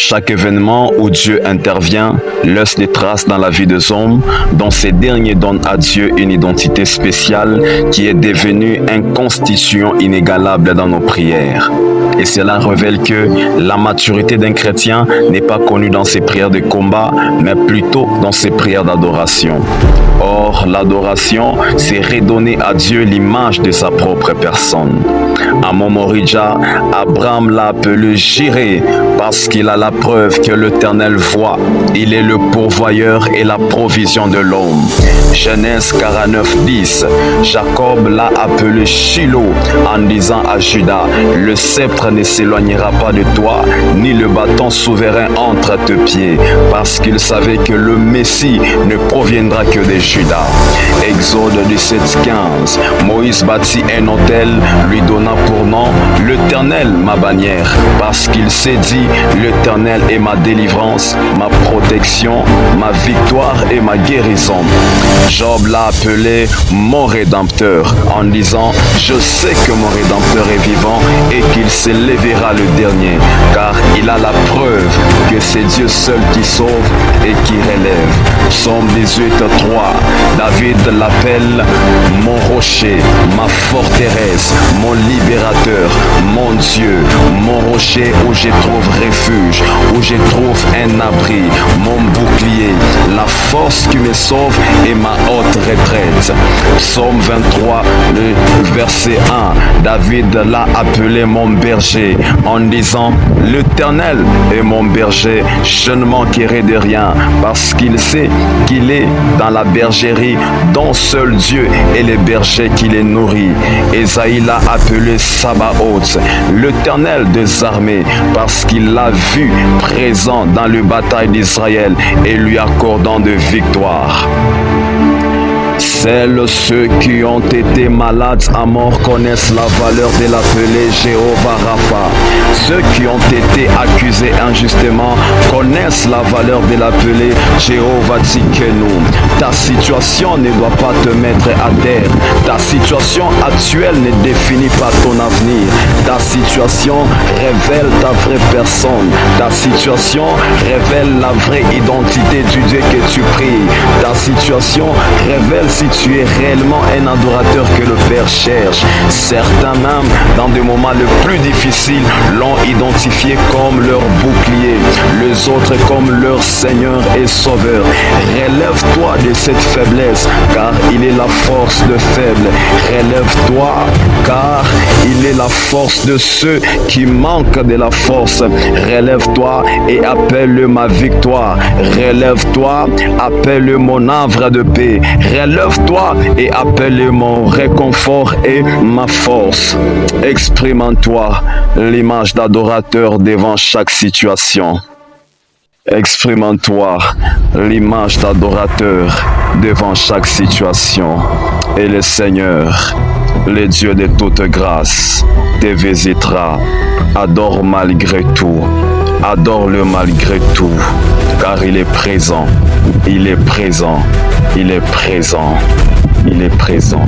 Chaque événement où Dieu intervient laisse des traces dans la vie des hommes, dont ces derniers donnent à Dieu une identité spéciale qui est devenue un constituant inégalable dans nos prières. Et cela révèle que la maturité d'un chrétien n'est pas connue dans ses prières de combat, mais plutôt dans ses prières d'adoration. Or, l'adoration, c'est redonner à Dieu l'image de sa propre personne. À Momorija, Abraham l'a appelé Jiré parce qu'il a la preuve que l'Éternel voit. Il est le pourvoyeur et la provision de l'homme. Genèse 49, 10. Jacob l'a appelé Shilo en disant à Judas, le sceptre ne s'éloignera pas de toi, ni le bâton souverain entre tes pieds, parce qu'il savait que le Messie ne proviendra que de Judas. Exode 17, 15. Moïse bâtit un autel, lui donna pour nom l'Éternel ma bannière, parce qu'il s'est dit, l'Éternel est ma délivrance, ma protection, ma victoire et ma guérison. Job l'a appelé mon Rédempteur en disant, je sais que mon Rédempteur est vivant et qu'il s'élèvera le dernier, car il a la preuve que c'est Dieu seul qui sauve et qui relève. Psaume 18, 3. David l'appelle mon rocher, ma forteresse, mon libérateur, mon Dieu, mon rocher où je trouve refuge, où je trouve un abri, mon bouclier, la force qui me sauve et ma haute retraite. Psaume 23, le verset 1. David l'a appelé mon berger en disant, l'Éternel est mon berger, je ne manquerai de rien, parce qu'il sait qu'il est dans la bergerie dont seul Dieu est le berger qui les nourrit. Ésaïe l'a appelé Sabaoth, l'Éternel des armées, parce qu'il l'a vu présent dans la bataille d'Israël et lui accordant de victoires. Seuls ceux qui ont été malades à mort connaissent la valeur de l'appeler Jéhovah Rapha. Ceux qui ont été accusés injustement connaissent la valeur de l'appeler Jéhovah Tsidkenu. Ta situation ne doit pas te mettre à terre. Ta situation actuelle ne définit pas ton avenir. Ta situation révèle ta vraie personne. Ta situation révèle la vraie identité du Dieu que tu pries. Ta situation révèle si tu es réellement un adorateur que le Père cherche. Certains même, dans des moments les plus difficiles, l'ont identifié comme leur bouclier, les autres comme leur Seigneur et Sauveur. Relève-toi de cette faiblesse, car il est la force de faible. Relève-toi, car il est la force de ceux qui manquent de la force. Relève-toi et appelle ma victoire. Relève-toi, appelle mon havre de paix. Relève-toi et appelle mon réconfort et ma force. Exprime en toi l'image d'adorateur devant chaque situation. Exprime en toi l'image d'adorateur devant chaque situation. Et le Seigneur, le Dieu de toute grâce, te visitera. Adore malgré tout. Adore-le malgré tout, car il est présent. Il est présent. Il est présent. Il est présent.